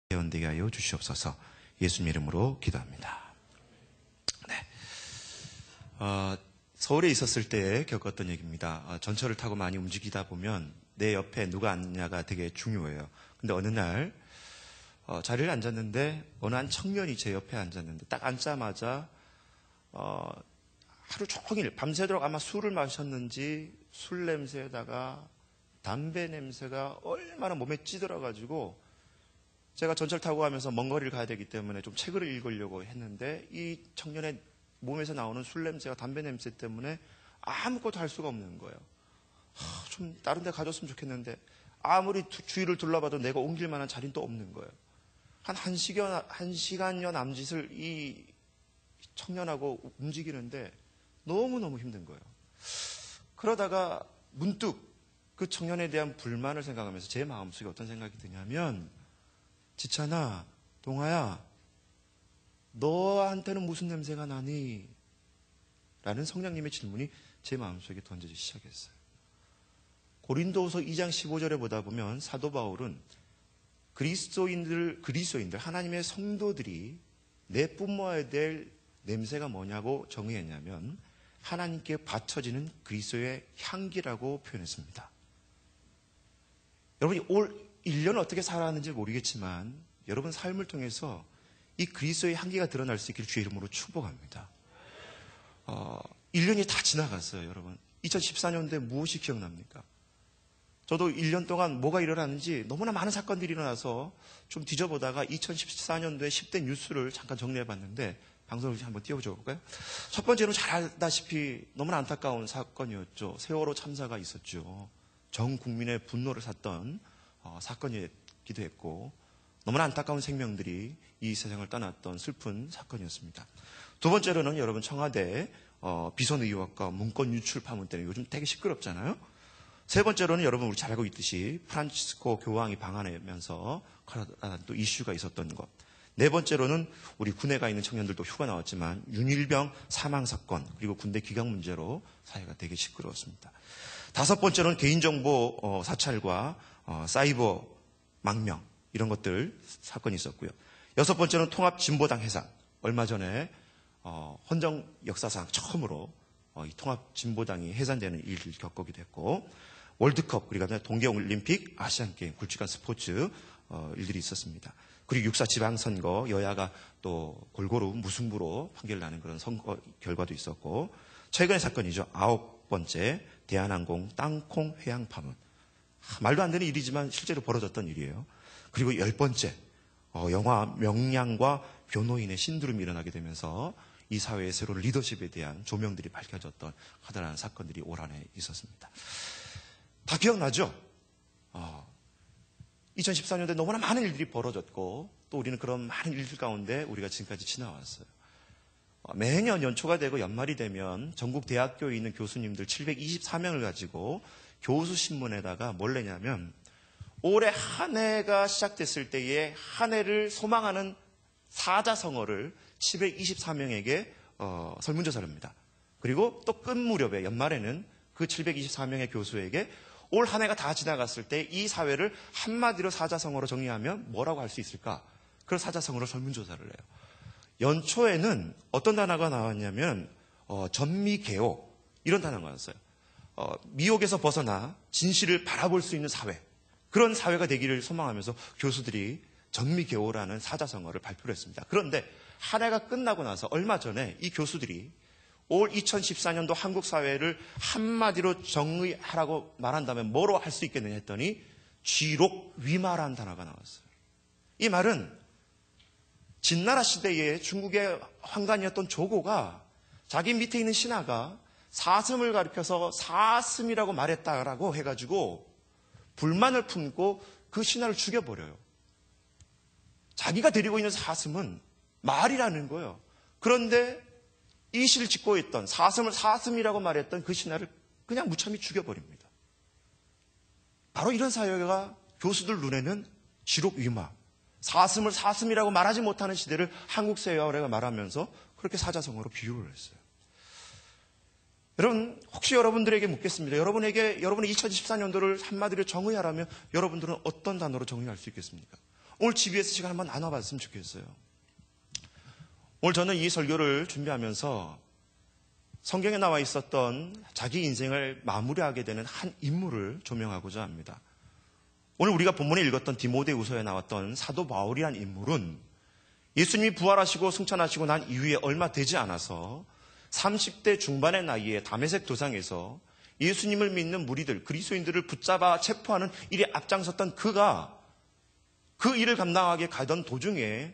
되게 하여 주시옵소서. 예수님 이름으로 기도합니다. 네. 서울에 있었을 때 겪었던 얘기입니다. 전철을 타고 많이 움직이다 보면 내 옆에 누가 앉느냐가 되게 중요해요. 근데 어느 날 자리를 앉았는데 어느 한 청년이 제 옆에 앉았는데 딱 앉자마자 하루 종일 밤새도록 아마 술을 마셨는지 술 냄새에다가 담배 냄새가 얼마나 몸에 찌들어가지고 제가 전철 타고 가면서 먼 거리를 가야 되기 때문에 좀 책을 읽으려고 했는데 이 청년의 몸에서 나오는 술 냄새와 담배 냄새 때문에 아무것도 할 수가 없는 거예요. 좀 다른 데 가줬으면 좋겠는데 아무리 주위를 둘러봐도 내가 옮길 만한 자리는 또 없는 거예요. 한 시간여 남짓을 이 청년하고 움직이는데 너무너무 힘든 거예요. 그러다가 문득 그 청년에 대한 불만을 생각하면서 제 마음속에 어떤 생각이 드냐면 지찬아, 동아야, 너한테는 무슨 냄새가 나니? 라는 성령님의 질문이 제 마음속에 던져지기 시작했어요. 고린도후서 2장 15절에 보다 보면 사도 바울은 그리스도인들, 하나님의 성도들이 내뿜어야 될 냄새가 뭐냐고 정의했냐면 하나님께 바쳐지는 그리스도의 향기라고 표현했습니다. 여러분이 올 1년을 어떻게 살아왔는지 모르겠지만 여러분 삶을 통해서 이 그리스도의 향기가 드러날 수 있기를 주의 이름으로 축복합니다. 1년이 다 지나갔어요, 여러분. 2014년도에 무엇이 기억납니까? 저도 1년 동안 뭐가 일어났는지 너무나 많은 사건들이 일어나서 좀 뒤져보다가 2014년도에 10대 뉴스를 잠깐 정리해봤는데 방송을 한번 띄워줘 볼까요? 첫 번째로 잘 알다시피 너무나 안타까운 사건이었죠. 세월호 참사가 있었죠. 전 국민의 분노를 샀던 사건이기도 했고 너무나 안타까운 생명들이 이 세상을 떠났던 슬픈 사건이었습니다. 두 번째로는 여러분 청와대 비선 의혹과 문건 유출 파문 때문에 요즘 되게 시끄럽잖아요. 세 번째로는 여러분 우리 잘 알고 있듯이 프란치스코 교황이 방한하면서 또 이슈가 있었던 것. 네 번째로는 우리 군에 가 있는 청년들도 휴가 나왔지만 윤일병 사망 사건 그리고 군대 기강 문제로 사회가 되게 시끄러웠습니다. 다섯 번째로는 개인정보 사찰과 사이버 망명 이런 것들 사건이 있었고요. 여섯 번째는 통합진보당 해산. 얼마 전에 헌정 역사상 처음으로 이 통합진보당이 해산되는 일을 겪기도 했고 월드컵 그리고 동계올림픽 아시안게임 굵직한 스포츠 일들이 있었습니다. 그리고 6.4 지방선거 여야가 또 골고루 무승부로 판결을 나는 그런 선거 결과도 있었고 최근의 사건이죠. 9번째 대한항공 땅콩 회항 파문. 말도 안 되는 일이지만 실제로 벌어졌던 일이에요. 그리고 10번째 영화 명량과 변호인의 신두름이 일어나게 되면서 이 사회의 새로운 리더십에 대한 조명들이 밝혀졌던 커다란 사건들이 올 한해 있었습니다. 다 기억나죠? 2014년도에 너무나 많은 일들이 벌어졌고 또 우리는 그런 많은 일들 가운데 우리가 지금까지 지나왔어요. 매년 연초가 되고 연말이 되면 전국 대학교에 있는 교수님들 724명을 가지고 교수신문에다가 뭘 내냐면 올해 한 해가 시작됐을 때에 한 해를 소망하는 사자성어를 724명에게 설문조사를 합니다. 그리고 또 끝 무렵에 연말에는 그 724명의 교수에게 올 한 해가 다 지나갔을 때 이 사회를 한마디로 사자성어로 정리하면 뭐라고 할 수 있을까? 그런 사자성어로 설문조사를 해요. 연초에는 어떤 단어가 나왔냐면 전미개오 이런 단어가 나왔어요. 미혹에서 벗어나 진실을 바라볼 수 있는 사회 그런 사회가 되기를 소망하면서 교수들이 전미개오라는 사자성어를 발표를 했습니다. 그런데 한 해가 끝나고 나서 얼마 전에 이 교수들이 올 2014년도 한국 사회를 한마디로 정의하라고 말한다면 뭐로 할 수 있겠느냐 했더니 쥐록위마라는 단어가 나왔어요. 이 말은 진나라 시대에 중국의 황관이었던 조고가 자기 밑에 있는 신하가 사슴을 가리켜서 사슴이라고 말했다라고 해가지고 불만을 품고 그 신하를 죽여버려요. 자기가 데리고 있는 사슴은 말이라는 거예요. 그런데 이 시를 짓고 있던 사슴을 사슴이라고 말했던 그 신하를 그냥 무참히 죽여버립니다. 바로 이런 사회가 교수들 눈에는 쥐록위마, 사슴을 사슴이라고 말하지 못하는 시대를 한국 사회가 말하면서 그렇게 사자성어로 비유를 했어요. 여러분, 혹시 여러분들에게 묻겠습니다. 여러분의 2014년도를 한마디로 정의하라면 여러분들은 어떤 단어로 정의할 수 있겠습니까? 오늘 GBS 시간 한번 나눠봤으면 좋겠어요. 오늘 저는 이 설교를 준비하면서 성경에 나와 있었던 자기 인생을 마무리하게 되는 한 인물을 조명하고자 합니다. 오늘 우리가 본문에 읽었던 디모데후서에 나왔던 사도 바울이란 인물은 예수님이 부활하시고 승천하시고 난 이후에 얼마 되지 않아서 30대 중반의 나이에 다메섹 도상에서 예수님을 믿는 무리들, 그리스도인들을 붙잡아 체포하는 일에 앞장섰던 그가 그 일을 감당하게 가던 도중에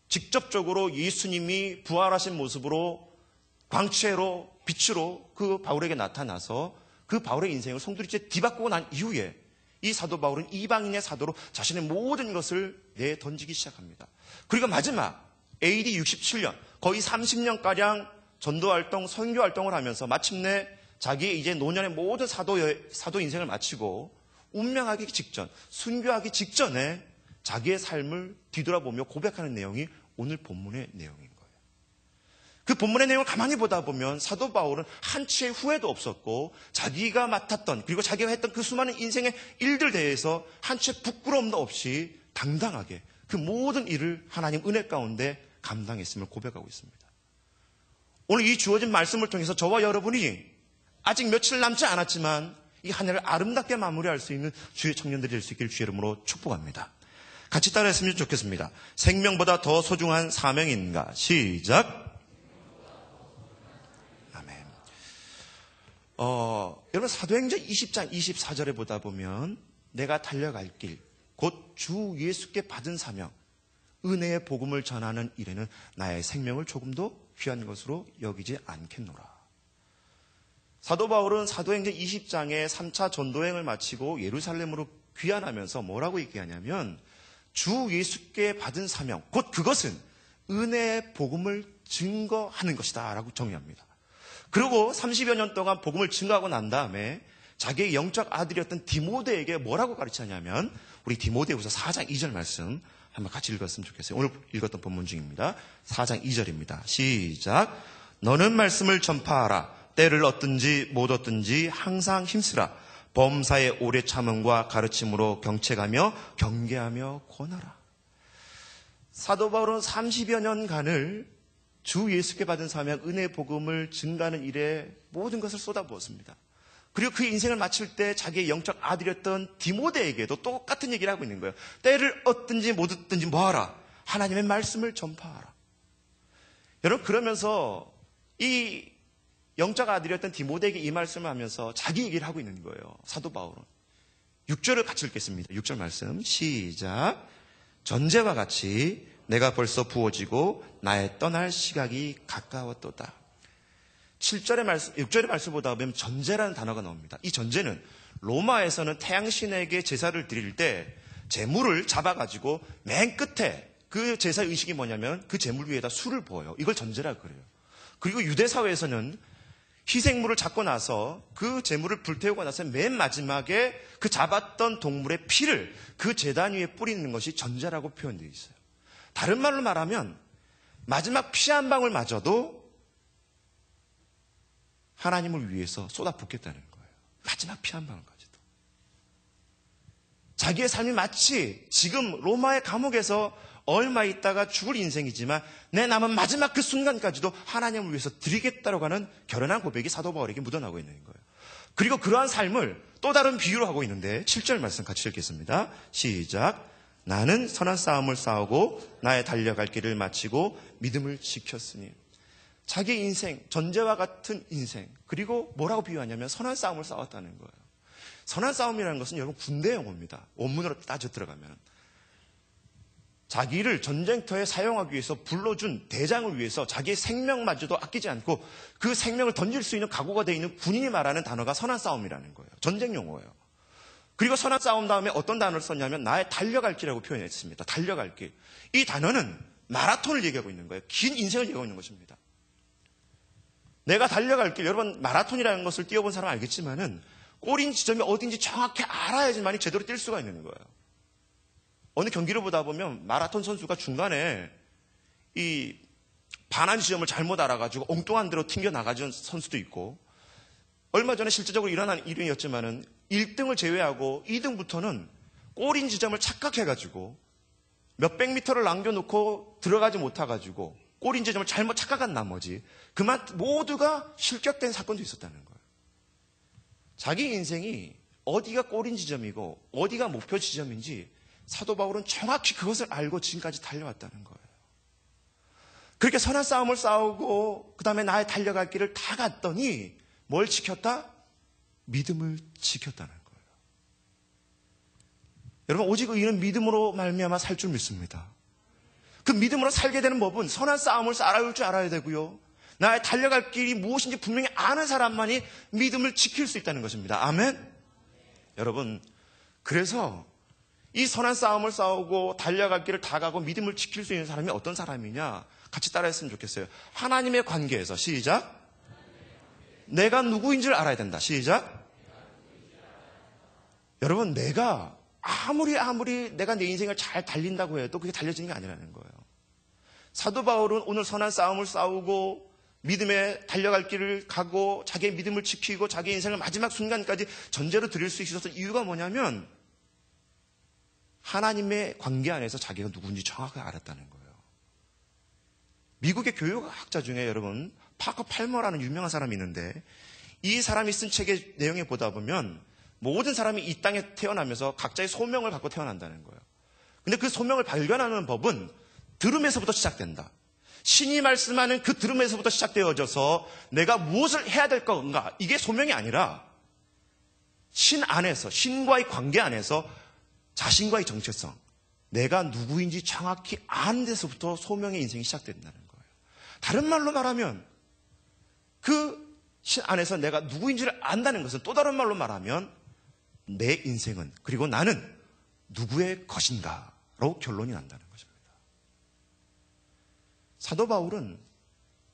직접적으로 예수님이 부활하신 모습으로 광채로 빛으로 그 바울에게 나타나서 그 바울의 인생을 송두리째 뒤바꾸고 난 이후에 이 사도 바울은 이방인의 사도로 자신의 모든 것을 내던지기 시작합니다. 그리고 마지막 AD 67년 거의 30년가량 전도활동, 선교활동을 하면서 마침내 자기의 이제 노년의 모든 사도 인생을 마치고 운명하기 직전, 순교하기 직전에 자기의 삶을 뒤돌아보며 고백하는 내용이 오늘 본문의 내용인 거예요. 그 본문의 내용을 가만히 보다 보면 사도 바울은 한치의 후회도 없었고 자기가 맡았던 그리고 자기가 했던 그 수많은 인생의 일들 대해서 한치의 부끄러움도 없이 당당하게 그 모든 일을 하나님 은혜 가운데 감당했음을 고백하고 있습니다. 오늘 이 주어진 말씀을 통해서 저와 여러분이 아직 며칠 남지 않았지만 이 한 해를 아름답게 마무리할 수 있는 주의 청년들이 될 수 있기를 주의 이름으로 축복합니다. 같이 따라했으면 좋겠습니다. 생명보다 더 소중한 사명인가? 시작. 아멘. 여러분 사도행전 20장 24절에 보다 보면 내가 달려갈 길, 곧 주 예수께 받은 사명, 은혜의 복음을 전하는 일에는 나의 생명을 조금도 귀한 것으로 여기지 않겠노라. 사도 바울은 사도행전 20장에 3차 전도행을 마치고 예루살렘으로 귀환하면서 뭐라고 얘기하냐면 주 예수께 받은 사명, 곧 그것은 은혜의 복음을 증거하는 것이다 라고 정의합니다. 그리고 30여 년 동안 복음을 증거하고 난 다음에 자기의 영적 아들이었던 디모데에게 뭐라고 가르치냐면 우리 디모데후서 4장 2절 말씀 한번 같이 읽었으면 좋겠어요. 오늘 읽었던 본문 중입니다. 4장 2절입니다. 시작. 너는 말씀을 전파하라. 때를 얻든지 못 얻든지 항상 힘쓰라. 범사의 오래 참음과 가르침으로 경책하며 경계하며 권하라. 사도 바울은 30여 년간을 주 예수께 받은 사명 은혜의 복음을 증가하는 일에 모든 것을 쏟아부었습니다. 그리고 그 인생을 마칠 때 자기의 영적 아들이었던 디모데에게도 똑같은 얘기를 하고 있는 거예요. 때를 얻든지 못 얻든지 뭐하라. 하나님의 말씀을 전파하라. 여러분 그러면서 이 영적 아들이었던 디모데에게 이 말씀을 하면서 자기 얘기를 하고 있는 거예요. 사도 바울은. 6절을 같이 읽겠습니다. 6절 말씀 시작. 전제와 같이 내가 벌써 부어지고 나의 떠날 시각이 가까웠도다. 7절의 말씀, 6절의 말씀보다 보면 전제라는 단어가 나옵니다. 이 전제는 로마에서는 태양신에게 제사를 드릴 때 제물을 잡아가지고 맨 끝에 그 제사 의식이 뭐냐면 그 제물 위에다 술을 부어요. 이걸 전제라고 그래요. 그리고 유대사회에서는 희생물을 잡고 나서 그 제물을 불태우고 나서 맨 마지막에 그 잡았던 동물의 피를 그 제단 위에 뿌리는 것이 전제라고 표현되어 있어요. 다른 말로 말하면 마지막 피 한 방울 마저도 하나님을 위해서 쏟아붓겠다는 거예요. 마지막 피 한 방울까지도. 자기의 삶이 마치 지금 로마의 감옥에서 얼마 있다가 죽을 인생이지만 내 남은 마지막 그 순간까지도 하나님을 위해서 드리겠다고 하는 결연한 고백이 사도 바울에게 묻어나고 있는 거예요. 그리고 그러한 삶을 또 다른 비유로 하고 있는데 7절 말씀 같이 읽겠습니다. 시작. 나는 선한 싸움을 싸우고 나의 달려갈 길을 마치고 믿음을 지켰으니. 자기의 인생, 전제와 같은 인생, 그리고 뭐라고 비유하냐면 선한 싸움을 싸웠다는 거예요. 선한 싸움이라는 것은 여러분 군대 용어입니다. 원문으로 따져 들어가면. 자기를 전쟁터에 사용하기 위해서 불러준 대장을 위해서 자기의 생명마저도 아끼지 않고 그 생명을 던질 수 있는 각오가 되어 있는 군인이 말하는 단어가 선한 싸움이라는 거예요. 전쟁 용어예요. 그리고 선한 싸움 다음에 어떤 단어를 썼냐면 나의 달려갈 길이라고 표현했습니다. 달려갈 길. 이 단어는 마라톤을 얘기하고 있는 거예요. 긴 인생을 얘기하고 있는 것입니다. 내가 달려갈 길, 여러분 마라톤이라는 것을 뛰어본 사람 알겠지만은 꼬린 지점이 어딘지 정확히 알아야지만이 제대로 뛸 수가 있는 거예요. 어느 경기를 보다 보면 마라톤 선수가 중간에 이 반환 지점을 잘못 알아가지고 엉뚱한 데로 튕겨나가는 선수도 있고 얼마 전에 실제적으로 일어난 일이었지만은 1등을 제외하고 2등부터는 꼬린 지점을 착각해가지고 몇백 미터를 남겨놓고 들어가지 못해가지고 꼬린 지점을 잘못 착각한 나머지 그만 모두가 실격된 사건도 있었다는 거예요. 자기 인생이 어디가 꼬린 지점이고 어디가 목표 지점인지 사도 바울은 정확히 그것을 알고 지금까지 달려왔다는 거예요. 그렇게 선한 싸움을 싸우고 그 다음에 나의 달려갈 길을 다 갔더니 뭘 지켰다? 믿음을 지켰다는 거예요. 여러분, 오직 의인은 믿음으로 말미암아 살 줄 믿습니다. 그 믿음으로 살게 되는 법은 선한 싸움을 싸울 줄 알아야 되고요. 나의 달려갈 길이 무엇인지 분명히 아는 사람만이 믿음을 지킬 수 있다는 것입니다. 아멘? 여러분, 그래서 이 선한 싸움을 싸우고 달려갈 길을 다 가고 믿음을 지킬 수 있는 사람이 어떤 사람이냐? 같이 따라했으면 좋겠어요. 하나님의 관계에서 시작. 내가 누구인지를 알아야 된다. 시작. 여러분, 내가 아무리 내가 내 인생을 잘 달린다고 해도 그게 달려지는 게 아니라는 거예요. 사도 바울은 오늘 선한 싸움을 싸우고 믿음에 달려갈 길을 가고 자기의 믿음을 지키고 자기의 인생을 마지막 순간까지 전제로 드릴 수 있었던 이유가 뭐냐면 하나님의 관계 안에서 자기가 누군지 정확하게 알았다는 거예요. 미국의 교육학자 중에 여러분 파커 팔머라는 유명한 사람이 있는데 이 사람이 쓴 책의 내용에 보다 보면 모든 사람이 이 땅에 태어나면서 각자의 소명을 갖고 태어난다는 거예요. 근데 그 소명을 발견하는 법은 들음에서부터 시작된다. 신이 말씀하는 그 들음에서부터 시작되어져서 내가 무엇을 해야 될 건가, 이게 소명이 아니라 신 안에서, 신과의 관계 안에서 자신과의 정체성, 내가 누구인지 정확히 아는 데서부터 소명의 인생이 시작된다는 거예요. 다른 말로 말하면 그 신 안에서 내가 누구인지를 안다는 것은 또 다른 말로 말하면 내 인생은, 그리고 나는 누구의 것인가로 결론이 난다는 것입니다. 사도 바울은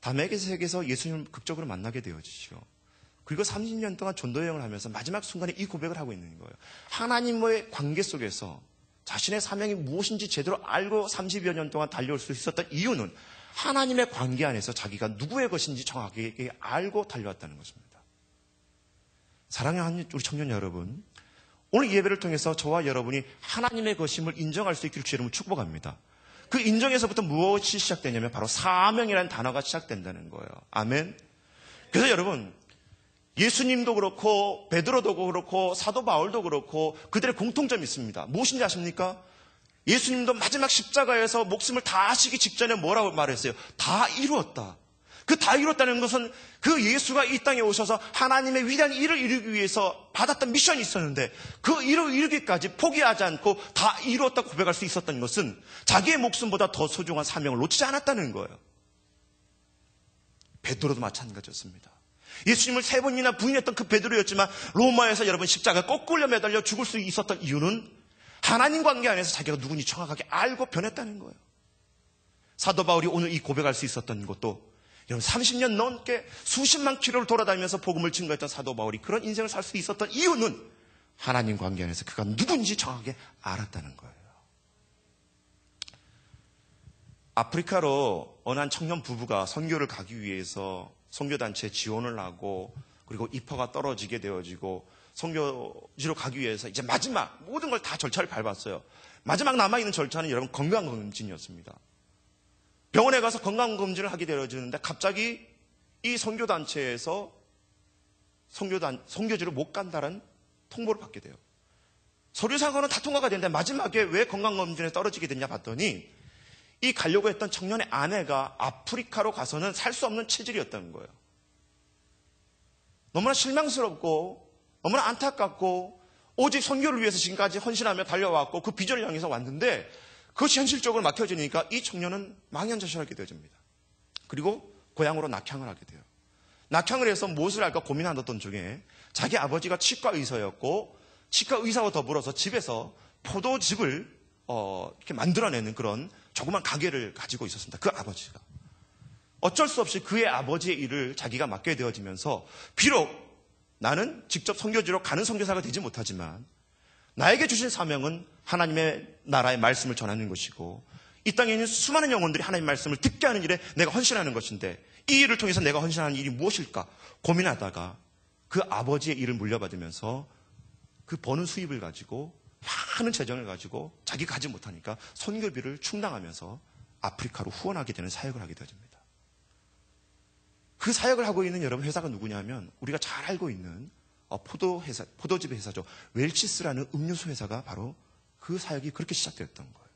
다메섹에서 예수님을 극적으로 만나게 되어지죠. 그리고 30년 동안 전도 여행을 하면서 마지막 순간에 이 고백을 하고 있는 거예요. 하나님과의 관계 속에서 자신의 사명이 무엇인지 제대로 알고 30여 년 동안 달려올 수 있었던 이유는 하나님의 관계 안에서 자기가 누구의 것인지 정확하게 알고 달려왔다는 것입니다. 사랑하는 우리 청년 여러분, 오늘 이 예배를 통해서 저와 여러분이 하나님의 것임을 인정할 수 있기를 주님을 축복합니다. 그 인정에서부터 무엇이 시작되냐면 바로 사명이라는 단어가 시작된다는 거예요. 아멘. 그래서 여러분, 예수님도 그렇고 베드로도 그렇고 사도 바울도 그렇고 그들의 공통점이 있습니다. 무엇인지 아십니까? 예수님도 마지막 십자가에서 목숨을 다 하시기 직전에 뭐라고 말했어요? 다 이루었다. 그 다 이뤘다는 것은 그 예수가 이 땅에 오셔서 하나님의 위대한 일을 이루기 위해서 받았던 미션이 있었는데 그 일을 이루기까지 포기하지 않고 다 이루었다고 고백할 수 있었던 것은 자기의 목숨보다 더 소중한 사명을 놓치지 않았다는 거예요. 베드로도 마찬가지였습니다. 예수님을 3번이나 부인했던 그 베드로였지만 로마에서 여러분 십자가 거꾸로 매달려 죽을 수 있었던 이유는 하나님 관계 안에서 자기가 누군지 정확하게 알고 변했다는 거예요. 사도 바울이 오늘 이 고백할 수 있었던 것도 여러분 30년 넘게 수십만 킬로를 돌아다니면서 복음을 증거했던 사도 바울이 그런 인생을 살 수 있었던 이유는 하나님 관계 안에서 그가 누군지 정확하게 알았다는 거예요. 아프리카로 어느 한 청년 부부가 선교를 가기 위해서 선교단체에 지원을 하고 그리고 입화가 떨어지게 되어지고 선교지로 가기 위해서 이제 마지막 모든 걸 다 절차를 밟았어요. 마지막 남아있는 절차는 여러분 건강검진이었습니다. 병원에 가서 건강검진을 하게 되어지는데 갑자기 이 선교단체에서 선교지로 못 간다는 통보를 받게 돼요. 서류상으로는 다 통과가 되는데 마지막에 왜 건강검진에 떨어지게 됐냐 봤더니 이 가려고 했던 청년의 아내가 아프리카로 가서는 살 수 없는 체질이었다는 거예요. 너무나 실망스럽고 너무나 안타깝고 오직 선교를 위해서 지금까지 헌신하며 달려왔고 그 비전을 향해서 왔는데 그것이 현실적으로 막혀지니까 이 청년은 망연자실하게 되어집니다. 그리고 고향으로 낙향을 하게 돼요. 낙향을 해서 무엇을 할까 고민하던 중에 자기 아버지가 치과 의사였고 치과 의사와 더불어서 집에서 포도즙을 이렇게 만들어내는 그런 조그만 가게를 가지고 있었습니다. 그 아버지가. 어쩔 수 없이 그의 아버지의 일을 자기가 맡게 되어지면서 비록 나는 직접 선교지로 가는 선교사가 되지 못하지만 나에게 주신 사명은 하나님의 나라의 말씀을 전하는 것이고 이 땅에 있는 수많은 영혼들이 하나님의 말씀을 듣게 하는 일에 내가 헌신하는 것인데 이 일을 통해서 내가 헌신하는 일이 무엇일까 고민하다가 그 아버지의 일을 물려받으면서 그 버는 수입을 가지고 많은 재정을 가지고 자기가 가지 못하니까 선교비를 충당하면서 아프리카로 후원하게 되는 사역을 하게 되어집니다. 그 사역을 하고 있는 여러분 회사가 누구냐면 우리가 잘 알고 있는 포도즙 회사죠. 웰치스라는 음료수 회사가 바로 그 사역이 그렇게 시작되었던 거예요.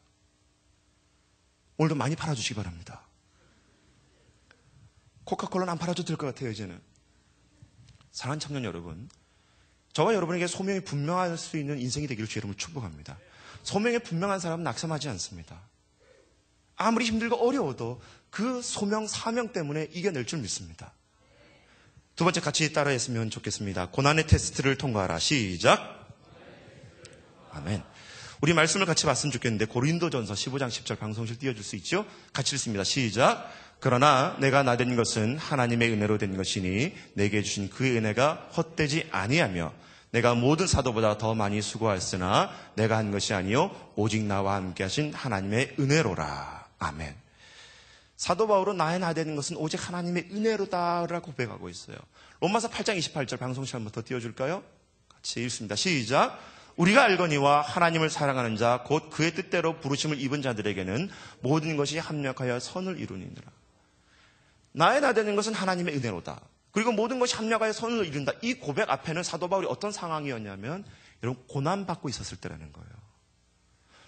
오늘도 많이 팔아주시기 바랍니다. 코카콜라는 안 팔아줘도 될 것 같아요, 이제는. 사랑하는 청년 여러분, 저와 여러분에게 소명이 분명할 수 있는 인생이 되기를 주 여러분을 축복합니다. 소명이 분명한 사람은 낙심하지 않습니다. 아무리 힘들고 어려워도 그 소명, 사명 때문에 이겨낼 줄 믿습니다. 두 번째 같이 따라했으면 좋겠습니다. 고난의 테스트를 통과하라. 시작. 아멘. 우리 말씀을 같이 봤으면 좋겠는데 고린도전서 15장 10절 방송실 띄워줄 수 있죠? 같이 읽습니다. 시작. 그러나 내가 나된 것은 하나님의 은혜로 된 것이니 내게 주신 그 은혜가 헛되지 아니하며 내가 모든 사도보다 더 많이 수고하였으나 내가 한 것이 아니요 오직 나와 함께 하신 하나님의 은혜로라. 아멘. 사도 바울은 나의 나되는 것은 오직 하나님의 은혜로다라고 고백하고 있어요. 로마서 8장 28절 방송실 한번 더 띄워줄까요? 같이 읽습니다. 시작. 우리가 알거니와 하나님을 사랑하는 자 곧 그의 뜻대로 부르심을 입은 자들에게는 모든 것이 합력하여 선을 이루니라. 나의 나되는 것은 하나님의 은혜로다. 그리고 모든 것이 합력하여 선을 이룬다. 이 고백 앞에는 사도 바울이 어떤 상황이었냐면 여러분 고난받고 있었을 때라는 거예요.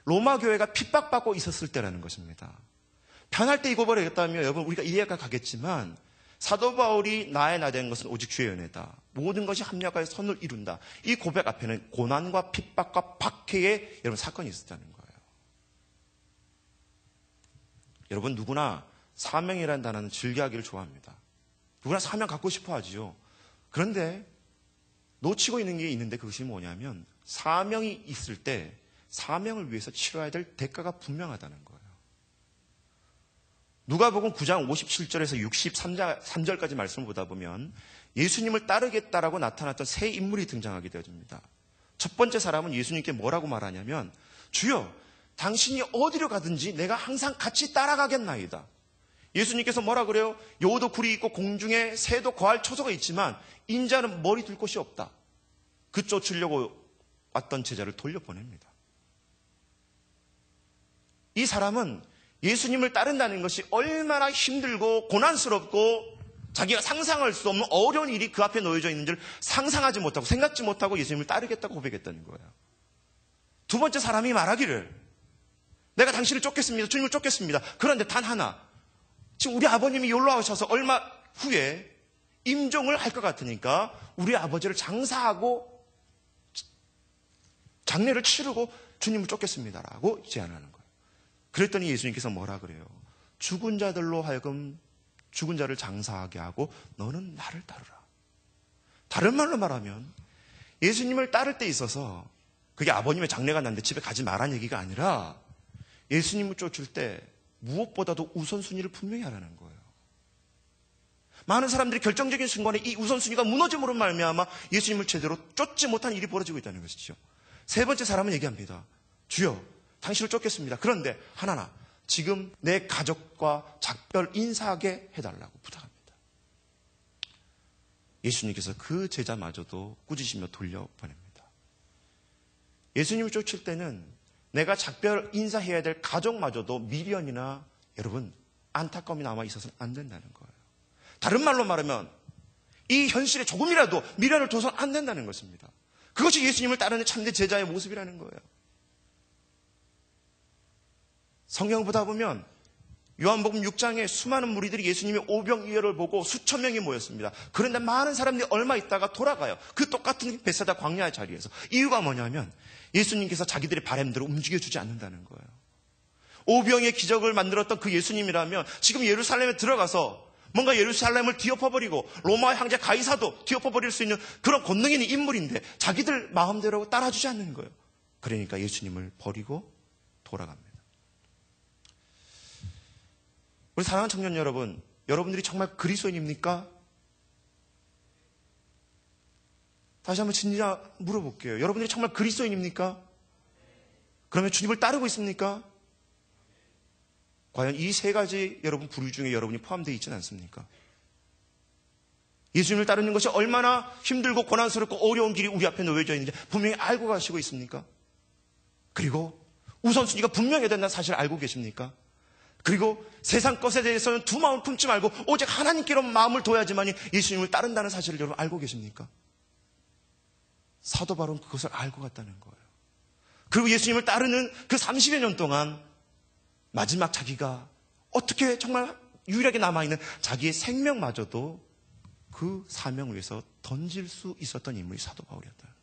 로마 교회가 핍박받고 있었을 때라는 것입니다. 편할 때 잊어버리겠다면 여러분 우리가 이해가 가겠지만 사도 바울이 나의 나된 것은 오직 주의 은혜다. 모든 것이 합력하여 선을 이룬다. 이 고백 앞에는 고난과 핍박과 박해의 여러분 사건이 있었다는 거예요. 여러분 누구나 사명이라는 단어는 즐겨하기를 좋아합니다. 누구나 사명 갖고 싶어 하지요. 그런데 놓치고 있는 게 있는데 그것이 뭐냐면 사명이 있을 때 사명을 위해서 치러야 될 대가가 분명하다는 거예요. 누가복음 9장 57절에서 63절까지 말씀을 보다 보면 예수님을 따르겠다라고 나타났던 세 인물이 등장하게 되어집니다. 첫 번째 사람은 예수님께 뭐라고 말하냐면 주여 당신이 어디로 가든지 내가 항상 같이 따라가겠나이다. 예수님께서 뭐라 그래요? 여우도 굴이 있고 공중에 새도 거할 처소가 있지만 인자는 머리 둘 곳이 없다. 그 쫓으려고 왔던 제자를 돌려보냅니다. 이 사람은 예수님을 따른다는 것이 얼마나 힘들고 고난스럽고 자기가 상상할 수 없는 어려운 일이 그 앞에 놓여져 있는 줄 상상하지 못하고 생각지 못하고 예수님을 따르겠다고 고백했다는 거예요. 두 번째 사람이 말하기를 내가 당신을 쫓겠습니다. 주님을 쫓겠습니다. 그런데 단 하나 지금 우리 아버님이 연로하셔서 얼마 후에 임종을 할 것 같으니까 우리 아버지를 장사하고 장례를 치르고 주님을 쫓겠습니다라고 제안하는 거예요. 그랬더니 예수님께서 뭐라 그래요? 죽은 자들로 하여금 죽은 자를 장사하게 하고 너는 나를 따르라. 다른 말로 말하면 예수님을 따를 때 있어서 그게 아버님의 장례가 났는데 집에 가지 말라는 얘기가 아니라 예수님을 쫓을 때 무엇보다도 우선순위를 분명히 하라는 거예요. 많은 사람들이 결정적인 순간에 이 우선순위가 무너짐으로 말미암아 예수님을 제대로 쫓지 못한 일이 벌어지고 있다는 것이죠. 세 번째 사람은 얘기합니다. 주여 당신을 쫓겠습니다. 그런데 하나나 지금 내 가족과 작별 인사하게 해달라고 부탁합니다. 예수님께서 그 제자마저도 꾸짖으며 돌려보냅니다. 예수님을 쫓을 때는 내가 작별 인사해야 될 가족마저도 미련이나 여러분 안타까움이 남아 있어서는 안 된다는 거예요. 다른 말로 말하면 이 현실에 조금이라도 미련을 둬서는 안 된다는 것입니다. 그것이 예수님을 따르는 참된 제자의 모습이라는 거예요. 성경 보다 보면 요한복음 6장에 수많은 무리들이 예수님의 오병이어를 보고 수천 명이 모였습니다. 그런데 많은 사람들이 얼마 있다가 돌아가요. 그 똑같은 베세다 광야의 자리에서. 이유가 뭐냐면 예수님께서 자기들의 바람대로 움직여주지 않는다는 거예요. 오병이의 기적을 만들었던 그 예수님이라면 지금 예루살렘에 들어가서 뭔가 예루살렘을 뒤엎어버리고 로마 황제 가이사도 뒤엎어버릴 수 있는 그런 권능 있는 인물인데 자기들 마음대로 따라주지 않는 거예요. 그러니까 예수님을 버리고 돌아갑니다. 우리 사랑하는 청년 여러분, 여러분들이 정말 그리스도인입니까? 다시 한번 진짜 물어볼게요. 여러분들이 정말 그리스도인입니까? 그러면 주님을 따르고 있습니까? 과연 이 세 가지 여러분 부류 중에 여러분이 포함되어 있지는 않습니까? 예수님을 따르는 것이 얼마나 힘들고 고난스럽고 어려운 길이 우리 앞에 놓여져 있는지 분명히 알고 가시고 있습니까? 그리고 우선순위가 분명해야 된다는 사실을 알고 계십니까? 그리고 세상 것에 대해서는 두 마음을 품지 말고 오직 하나님께로 마음을 둬야지만이 예수님을 따른다는 사실을 여러분 알고 계십니까? 사도 바울은 그것을 알고 갔다는 거예요. 그리고 예수님을 따르는 그 30여 년 동안 마지막 자기가 어떻게 정말 유일하게 남아있는 자기의 생명마저도 그 사명을 위해서 던질 수 있었던 인물이 사도 바울이었다는 거예요.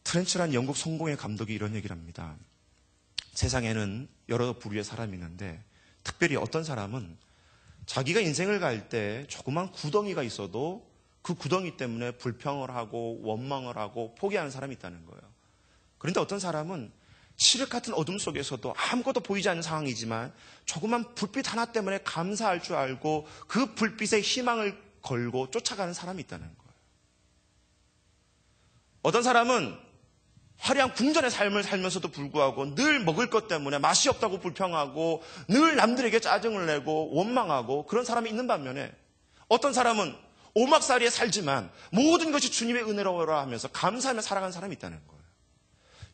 트렌치라는 영국 성공의 감독이 이런 얘기를 합니다. 세상에는 여러 부류의 사람이 있는데 특별히 어떤 사람은 자기가 인생을 갈 때 조그만 구덩이가 있어도 그 구덩이 때문에 불평을 하고 원망을 하고 포기하는 사람이 있다는 거예요. 그런데 어떤 사람은 칠흑 같은 어둠 속에서도 아무것도 보이지 않는 상황이지만 조그만 불빛 하나 때문에 감사할 줄 알고 그 불빛에 희망을 걸고 쫓아가는 사람이 있다는 거예요. 어떤 사람은 화려한 궁전의 삶을 살면서도 불구하고 늘 먹을 것 때문에 맛이 없다고 불평하고 늘 남들에게 짜증을 내고 원망하고 그런 사람이 있는 반면에 어떤 사람은 오막살이에 살지만 모든 것이 주님의 은혜로라 하면서 감사하며 살아가는 사람이 있다는 거예요.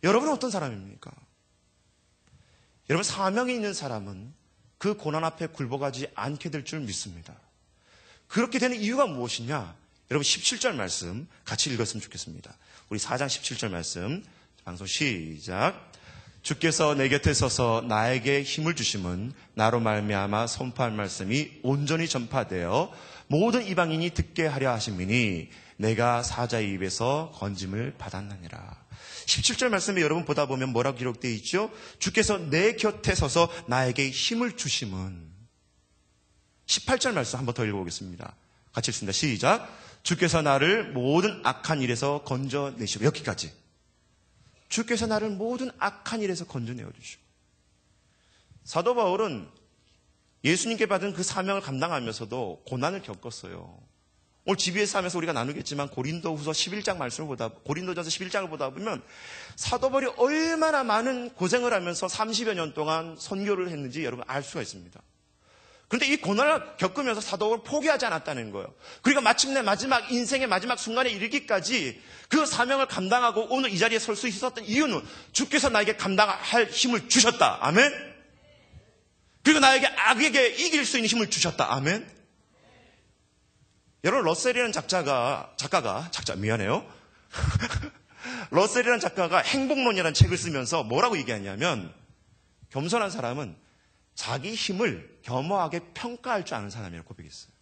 여러분은 어떤 사람입니까? 여러분, 사명이 있는 사람은 그 고난 앞에 굴복하지 않게 될 줄 믿습니다. 그렇게 되는 이유가 무엇이냐? 여러분 17절 말씀 같이 읽었으면 좋겠습니다. 우리 4장 17절 말씀 방송 시작. 주께서 내 곁에 서서 나에게 힘을 주심은 나로 말미암아 선포할 말씀이 온전히 전파되어 모든 이방인이 듣게 하려 하심이니 내가 사자의 입에서 건짐을 받았느니라. 17절 말씀에 여러분 보다 보면 뭐라고 기록되어 있죠? 주께서 내 곁에 서서 나에게 힘을 주심은. 18절 말씀 한번 더 읽어보겠습니다. 같이 읽습니다. 시작. 주께서 나를 모든 악한 일에서 건져내시고. 여기까지. 주께서 나를 모든 악한 일에서 건져내어 주시고. 사도 바울은 예수님께 받은 그 사명을 감당하면서도 고난을 겪었어요. 오늘 GBS 하면서 우리가 나누겠지만 고린도전서 11장을 보다 보면 사도 바울이 얼마나 많은 고생을 하면서 30여 년 동안 선교를 했는지 여러분 알 수가 있습니다. 그런데 이 고난을 겪으면서 사도 바울은 포기하지 않았다는 거예요. 그러니까 마침내 인생의 마지막 순간에 이르기까지 그 사명을 감당하고 오늘 이 자리에 설 수 있었던 이유는 주께서 나에게 감당할 힘을 주셨다. 아멘. 그리고 나에게 악에게 이길 수 있는 힘을 주셨다. 아멘. 여러분, 러셀이라는 작가가 러셀이라는 작가가 행복론이라는 책을 쓰면서 뭐라고 얘기하냐면 겸손한 사람은 자기 힘을 겸허하게 평가할 줄 아는 사람이라고 고백했어요.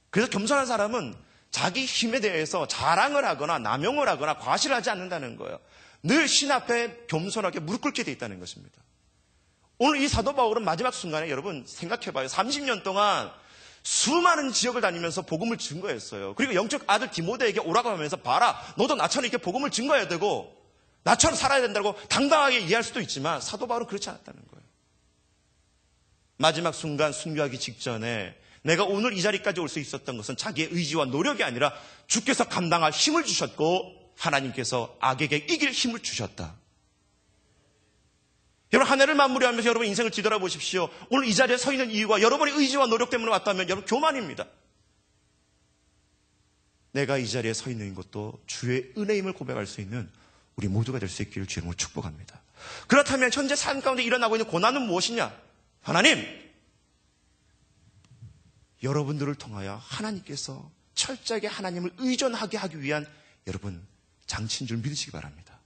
그래서 겸손한 사람은 자기 힘에 대해서 자랑을 하거나 남용을 하거나 과시를 하지 않는다는 거예요. 늘 신 앞에 겸손하게 무릎 꿇게 돼 있다는 것입니다. 오늘 이 사도 바울은 마지막 순간에 여러분 생각해봐요. 30년 동안 수많은 지역을 다니면서 복음을 증거했어요. 그리고 영적 아들 디모데에게 오라고 하면서 봐라, 너도 나처럼 이렇게 복음을 증거해야 되고 나처럼 살아야 된다고 당당하게 이해할 수도 있지만 사도 바울은 그렇지 않았다는 거예요. 마지막 순간 순교하기 직전에 내가 오늘 이 자리까지 올 수 있었던 것은 자기의 의지와 노력이 아니라 주께서 감당할 힘을 주셨고 하나님께서 악에게 이길 힘을 주셨다. 여러분, 한 해를 마무리하면서 여러분 인생을 뒤돌아보십시오. 오늘 이 자리에 서 있는 이유가 여러분의 의지와 노력 때문에 왔다면 여러분 교만입니다. 내가 이 자리에 서 있는 것도 주의 은혜임을 고백할 수 있는 우리 모두가 될 수 있기를 주님으로 축복합니다. 그렇다면 현재 삶 가운데 일어나고 있는 고난은 무엇이냐? 하나님, 여러분들을 통하여 하나님께서 철저하게 하나님을 의존하게 하기 위한 여러분 장치인 줄 믿으시기 바랍니다.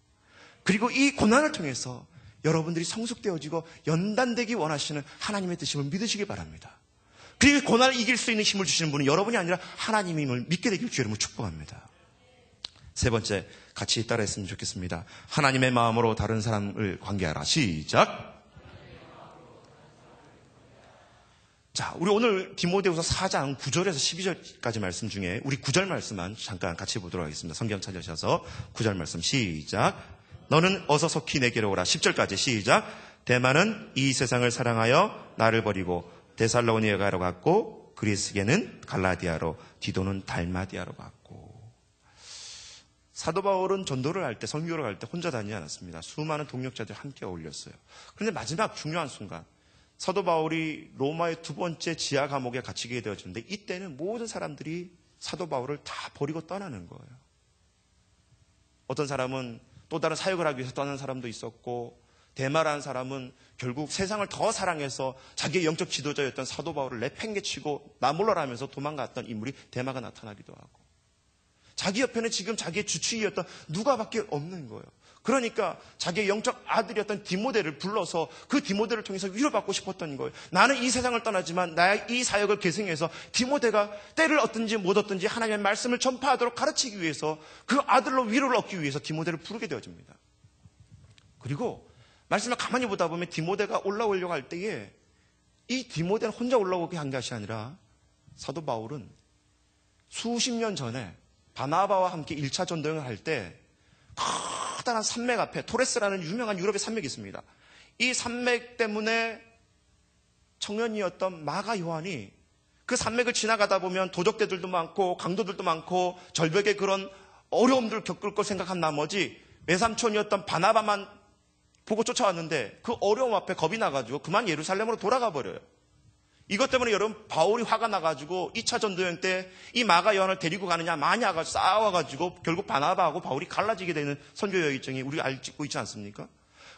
그리고 이 고난을 통해서 여러분들이 성숙되어지고 연단되기 원하시는 하나님의 뜻임을 믿으시기 바랍니다. 그리고 고난을 이길 수 있는 힘을 주시는 분은 여러분이 아니라 하나님임을 믿게 되길 주님을 축복합니다. 세 번째, 같이 따라했으면 좋겠습니다. 하나님의 마음으로 다른 사람을 관계하라. 시작. 자, 우리 오늘 디모데후서 4장 9절에서 12절까지 말씀 중에 우리 9절 말씀만 잠깐 같이 보도록 하겠습니다. 성경 찾으셔서 9절 말씀 시작. 너는 어서 속히 내게로 오라. 10절까지 시작. 데마는 이 세상을 사랑하여 나를 버리고 데살로니가로 갔고 그리스게는 갈라디아로 디도는 달마디아로 갔고. 사도 바울은 전도를 할 때, 선교를 할 때 혼자 다니지 않았습니다. 수많은 동역자들 함께 어울렸어요. 그런데 마지막 중요한 순간 사도 바울이 로마의 두 번째 지하 감옥에 갇히게 되어졌는데 이때는 모든 사람들이 사도 바울을 다 버리고 떠나는 거예요. 어떤 사람은 또 다른 사역을 하기 위해서 떠나는 사람도 있었고, 데마라는 사람은 결국 세상을 더 사랑해서 자기의 영적 지도자였던 사도 바울을 내팽개치고 나 몰라라 하면서 도망갔던 인물이 데마가 나타나기도 하고, 자기 옆에는 지금 자기의 주치의였던 누가밖에 없는 거예요. 그러니까 자기의 영적 아들이었던 디모데를 불러서 그 디모데를 통해서 위로받고 싶었던 거예요. 나는 이 세상을 떠나지만 나의 이 사역을 계승해서 디모데가 때를 얻든지 못 얻든지 하나님의 말씀을 전파하도록 가르치기 위해서 그 아들로 위로를 얻기 위해서 디모데를 부르게 되어집니다. 그리고 말씀을 가만히 보다 보면 디모데가 올라오려고 할 때에 이 디모데는 혼자 올라오게 한 것이 아니라 사도 바울은 수십 년 전에 바나바와 함께 1차 전도여행을 할 때 커다란 산맥 앞에 토레스라는 유명한 유럽의 산맥이 있습니다. 이 산맥 때문에 청년이었던 마가 요한이 그 산맥을 지나가다 보면 도적대들도 많고 강도들도 많고 절벽의 그런 어려움들을 겪을 걸 생각한 나머지 외삼촌이었던 바나바만 보고 쫓아왔는데 그 어려움 앞에 겁이 나가지고 그만 예루살렘으로 돌아가 버려요. 이것 때문에 여러분 바울이 화가 나가지고 2차 전도여행 때 이 마가 요한을 데리고 가느냐 마냐가 싸워가지고 결국 바나바하고 바울이 갈라지게 되는 선교 여행증이 우리가 알고 있지 않습니까?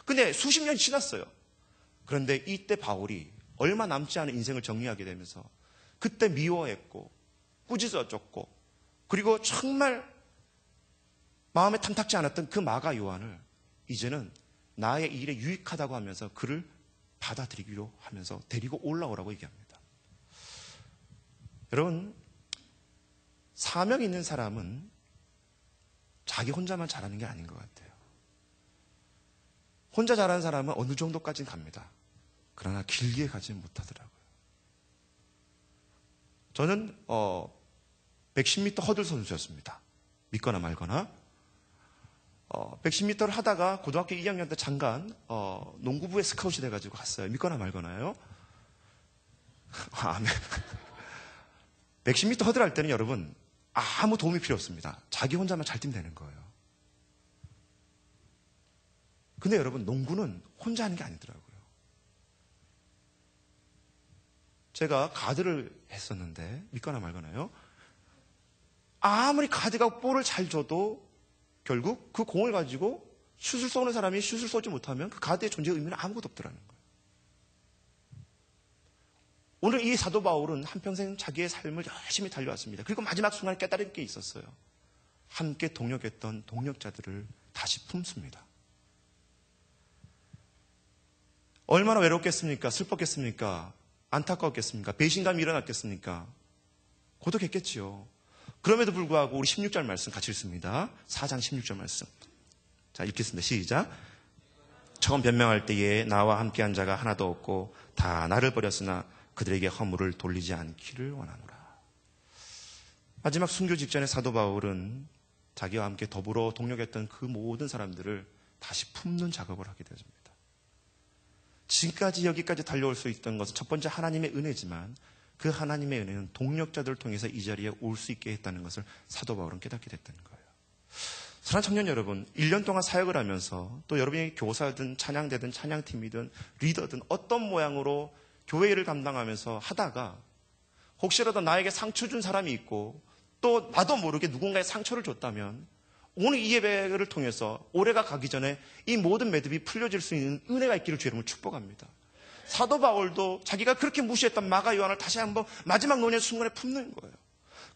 근데 수십 년이 지났어요. 그런데 이때 바울이 얼마 남지 않은 인생을 정리하게 되면서 그때 미워했고 꾸짖어졌고 그리고 정말 마음에 탐탁지 않았던 그 마가 요한을 이제는 나의 일에 유익하다고 하면서 그를 받아들이기로 하면서 데리고 올라오라고 얘기합니다. 여러분, 사명 있는 사람은 자기 혼자만 잘하는 게 아닌 것 같아요. 혼자 잘하는 사람은 어느 정도까지는 갑니다. 그러나 길게 가지는 못하더라고요. 저는 110m 허들 선수였습니다. 믿거나 말거나. 110m를 하다가 고등학교 2학년 때 잠깐 농구부에 스카웃이 돼가지고 갔어요. 믿거나 말거나요. 아멘. 110m 허들 할 때는 여러분 아무 도움이 필요 없습니다. 자기 혼자만 잘 뛰면 되는 거예요. 근데 여러분 농구는 혼자 하는 게 아니더라고요. 제가 가드를 했었는데 믿거나 말거나요. 아무리 가드가 볼을 잘 줘도 결국 그 공을 가지고 슛을 쏘는 사람이 슛을 쏘지 못하면 그 가드의 존재의 의미는 아무것도 없더라는 거예요. 오늘 이 사도 바울은 한평생 자기의 삶을 열심히 달려왔습니다. 그리고 마지막 순간에 깨달은 게 있었어요. 함께 동역했던 동역자들을 다시 품습니다. 얼마나 외롭겠습니까? 슬펐겠습니까? 안타까웠겠습니까? 배신감이 일어났겠습니까? 고독했겠지요. 그럼에도 불구하고 우리 16절 말씀 같이 읽습니다. 4장 16절 말씀. 자, 읽겠습니다. 시작. 처음 변명할 때에 나와 함께한 자가 하나도 없고 다 나를 버렸으나 그들에게 허물을 돌리지 않기를 원하노라. 마지막 순교 직전에 사도 바울은 자기와 함께 더불어 동역했던 그 모든 사람들을 다시 품는 작업을 하게 되었습니다. 지금까지 여기까지 달려올 수 있던 것은 첫 번째 하나님의 은혜지만 그 하나님의 은혜는 동역자들을 통해서 이 자리에 올 수 있게 했다는 것을 사도 바울은 깨닫게 됐다는 거예요. 사랑하는 청년 여러분, 1년 동안 사역을 하면서 또 여러분이 교사든 찬양대든 찬양팀이든 리더든 어떤 모양으로 교회 일을 감당하면서 하다가 혹시라도 나에게 상처 준 사람이 있고 또 나도 모르게 누군가의 상처를 줬다면 오늘 이 예배를 통해서 올해가 가기 전에 이 모든 매듭이 풀려질 수 있는 은혜가 있기를 주의 이름으로 축복합니다. 사도 바울도 자기가 그렇게 무시했던 마가 요한을 다시 한번 마지막 논의 순간에 품는 거예요.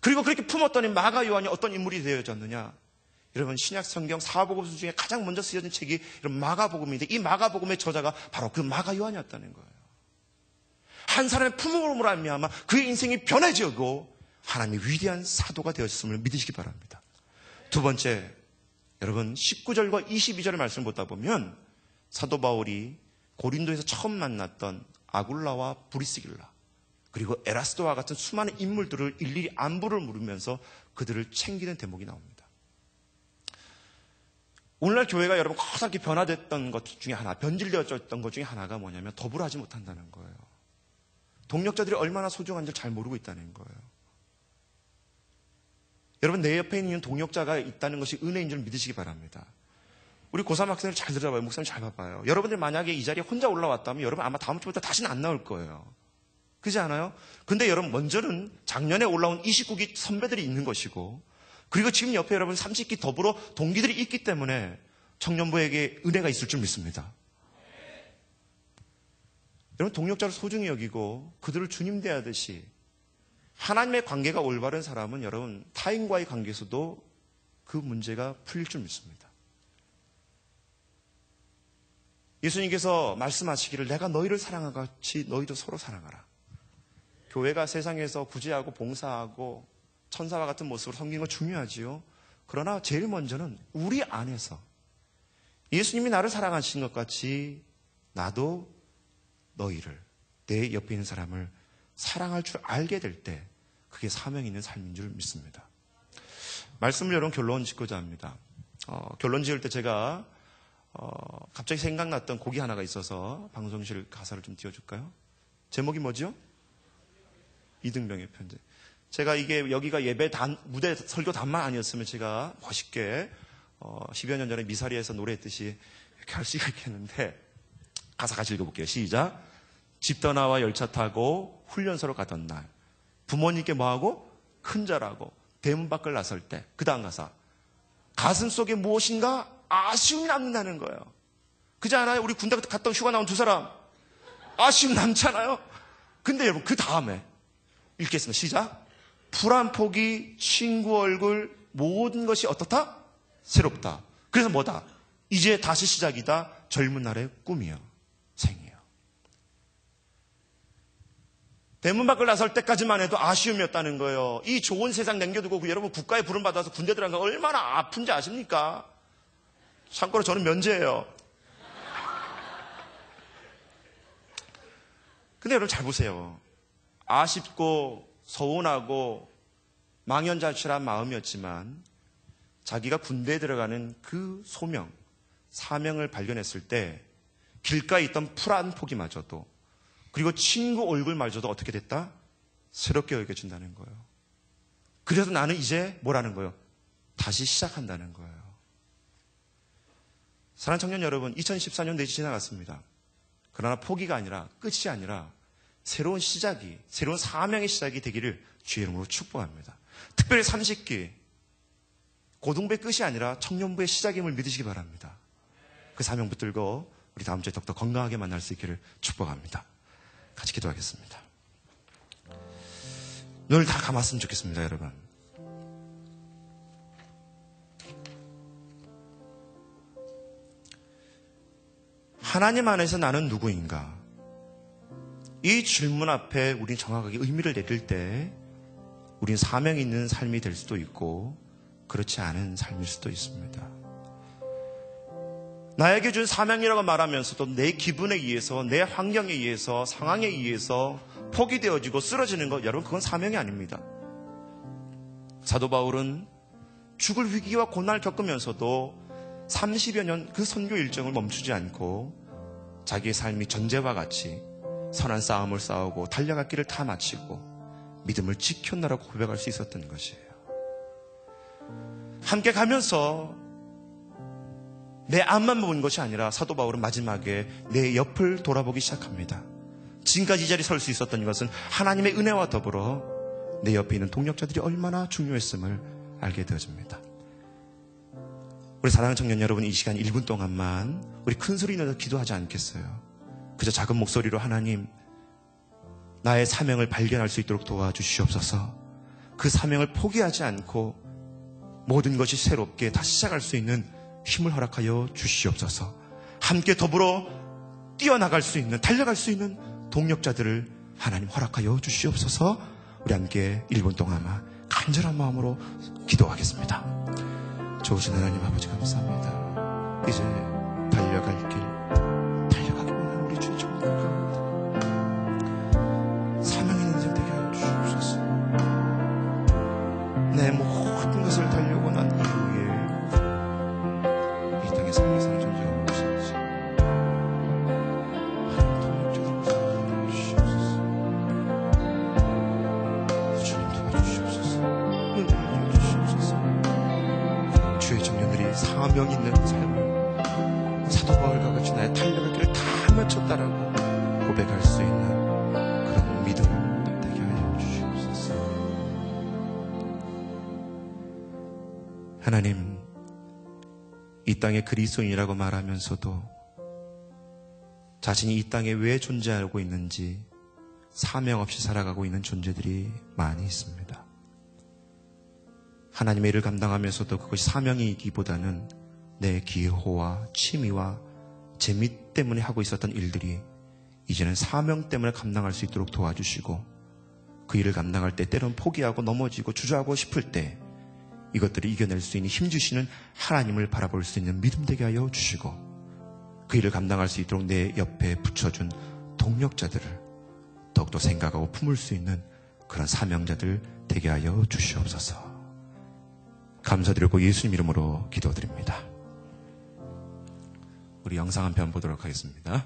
그리고 그렇게 품었더니 마가 요한이 어떤 인물이 되어졌느냐. 여러분 신약 성경 사복음서 중에 가장 먼저 쓰여진 책이 이런 마가복음인데 이 마가복음의 저자가 바로 그 마가 요한이었다는 거예요. 한 사람의 품음으로 말미암아 그의 인생이 변해지고 하나님의 위대한 사도가 되었음을 믿으시기 바랍니다. 두 번째, 여러분 19절과 22절의 말씀을 보다 보면 사도 바울이 고린도에서 처음 만났던 아굴라와 브리스길라 그리고 에라스도와 같은 수많은 인물들을 일일이 안부를 물으면서 그들을 챙기는 대목이 나옵니다. 오늘날 교회가 여러분 커다랗게 변화됐던 것 중에 하나, 변질되어졌던 것 중에 하나가 뭐냐면 더불어 하지 못한다는 거예요. 동력자들이 얼마나 소중한지 잘 모르고 있다는 거예요. 여러분 내 옆에 있는 동역자가 있다는 것이 은혜인 줄 믿으시기 바랍니다. 우리 고3 학생들 잘 들어봐요. 목사님 잘 봐봐요. 여러분들 만약에 이 자리에 혼자 올라왔다면 여러분 아마 다음 주부터 다시는 안 나올 거예요. 그렇지 않아요? 근데 여러분, 먼저는 작년에 올라온 29기 선배들이 있는 것이고, 그리고 지금 옆에 여러분 30기 더불어 동기들이 있기 때문에 청년부에게 은혜가 있을 줄 믿습니다. 여러분, 동력자를 소중히 여기고 그들을 주님 대하듯이 하나님의 관계가 올바른 사람은 여러분 타인과의 관계에서도 그 문제가 풀릴 줄 믿습니다. 예수님께서 말씀하시기를 내가 너희를 사랑한 것 같이 너희도 서로 사랑하라. 교회가 세상에서 구제하고 봉사하고 천사와 같은 모습으로 섬기는 건 중요하지요. 그러나 제일 먼저는 우리 안에서 예수님이 나를 사랑하신 것 같이 나도 너희를, 내 옆에 있는 사람을 사랑할 줄 알게 될 때 그게 사명 있는 삶인 줄 믿습니다. 말씀을 여러분 결론 짓고자 합니다. 결론 지을 때 제가 갑자기 생각났던 곡이 하나가 있어서 방송실 가사를 좀 띄워줄까요? 제목이 뭐죠? 이등병의 편지. 제가 이게 여기가 예배 무대 설교 단만 아니었으면 제가 멋있게 10여 년 전에 미사리에서 노래했듯이 이렇게 할 수가 있겠는데 가사 같이 읽어볼게요. 시작. 집 떠나와 열차 타고 훈련소로 가던 날 부모님께 뭐하고? 큰절하고 대문 밖을 나설 때 그 다음 가사 가슴 속에 무엇인가 아쉬움이 남는다는 거예요. 그렇지 않아요? 우리 군대 갔다 휴가 나온 두 사람 아쉬움 남잖아요. 근데 여러분 그 다음에 읽겠습니다. 시작. 풀 한 포기 친구 얼굴 모든 것이 어떻다? 새롭다. 그래서 뭐다? 이제 다시 시작이다. 젊은 날의 꿈이요 생이요. 대문 밖을 나설 때까지만 해도 아쉬움이었다는 거예요. 이 좋은 세상 남겨두고 여러분 국가에 부름받아서 군대 들어간 거 얼마나 아픈지 아십니까? 참고로 저는 면제예요. 근데 여러분 잘 보세요. 아쉽고 서운하고 망연자실한 마음이었지만 자기가 군대에 들어가는 그 소명, 사명을 발견했을 때 길가에 있던 풀 한 포기마저도 그리고 친구 얼굴마저도 어떻게 됐다? 새롭게 여겨진다는 거예요. 그래서 나는 이제 뭐라는 거예요? 다시 시작한다는 거예요. 사랑하는 청년 여러분, 2014년 내지 지나갔습니다. 그러나 포기가 아니라 끝이 아니라 새로운 시작이, 새로운 사명의 시작이 되기를 주의 이름으로 축복합니다. 특별히 30기, 고등부의 끝이 아니라 청년부의 시작임을 믿으시기 바랍니다. 그 사명 붙들고 우리 다음 주에 더욱더 건강하게 만날 수 있기를 축복합니다. 같이 기도하겠습니다. 눈을 다 감았으면 좋겠습니다, 여러분. 하나님 안에서 나는 누구인가? 이 질문 앞에 우리는 정확하게 의미를 내릴 때 우리는 사명이 있는 삶이 될 수도 있고 그렇지 않은 삶일 수도 있습니다. 나에게 준 사명이라고 말하면서도 내 기분에 의해서, 내 환경에 의해서, 상황에 의해서 포기되어지고 쓰러지는 것, 여러분 그건 사명이 아닙니다. 사도 바울은 죽을 위기와 고난을 겪으면서도 30여 년 그 선교 일정을 멈추지 않고 자기의 삶이 전제와 같이 선한 싸움을 싸우고 달려갈 길을 다 마치고 믿음을 지켰나라고 고백할 수 있었던 것이에요. 함께 가면서 내 앞만 보는 것이 아니라 사도 바울은 마지막에 내 옆을 돌아보기 시작합니다. 지금까지 이 자리에 설 수 있었던 것은 하나님의 은혜와 더불어 내 옆에 있는 동력자들이 얼마나 중요했음을 알게 되어집니다. 우리 사랑하는 청년 여러분, 이 시간 1분 동안만 우리 큰 소리 내서 기도하지 않겠어요? 그저 작은 목소리로 하나님, 나의 사명을 발견할 수 있도록 도와주시옵소서. 그 사명을 포기하지 않고 모든 것이 새롭게 다시 시작할 수 있는 힘을 허락하여 주시옵소서. 함께 더불어 뛰어나갈 수 있는, 달려갈 수 있는 동력자들을 하나님 허락하여 주시옵소서. 우리 함께 1분 동안만 간절한 마음으로 기도하겠습니다. 좋으신 하나님 아버지 감사합니다. 이제 달려갈 길, 달려가기 원하는 우리 주의 종들 가운데 사명 있는 인생 되게 하여 주시옵소서. 내 모든 것을 달려고 난 이후에 이 땅의 삶에서는 존재하고 없어지 하나님 동력자들을 가르쳐 주시옵소서. 주님 도와주시옵소서. 은혜를 주시옵소서. 주의 청년들이 사명 있는 삶을 사도 바울과 같이 나의 달려갈 길을 다 마쳤다라고 고백할 수 있는 그런 믿음, 하나님, 이 땅에 그리스도인이라고 말하면서도 자신이 이 땅에 왜 존재하고 있는지 사명 없이 살아가고 있는 존재들이 많이 있습니다. 하나님의 일을 감당하면서도 그것이 사명이기보다는 내 기호와 취미와 재미 때문에 하고 있었던 일들이 이제는 사명 때문에 감당할 수 있도록 도와주시고, 그 일을 감당할 때 때론 포기하고 넘어지고 주저하고 싶을 때 이것들을 이겨낼 수 있는 힘주시는 하나님을 바라볼 수 있는 믿음 되게 하여 주시고, 그 일을 감당할 수 있도록 내 옆에 붙여준 동력자들을 더욱더 생각하고 품을 수 있는 그런 사명자들 되게 하여 주시옵소서. 감사드리고 예수님 이름으로 기도드립니다. 우리 영상 한 편 보도록 하겠습니다.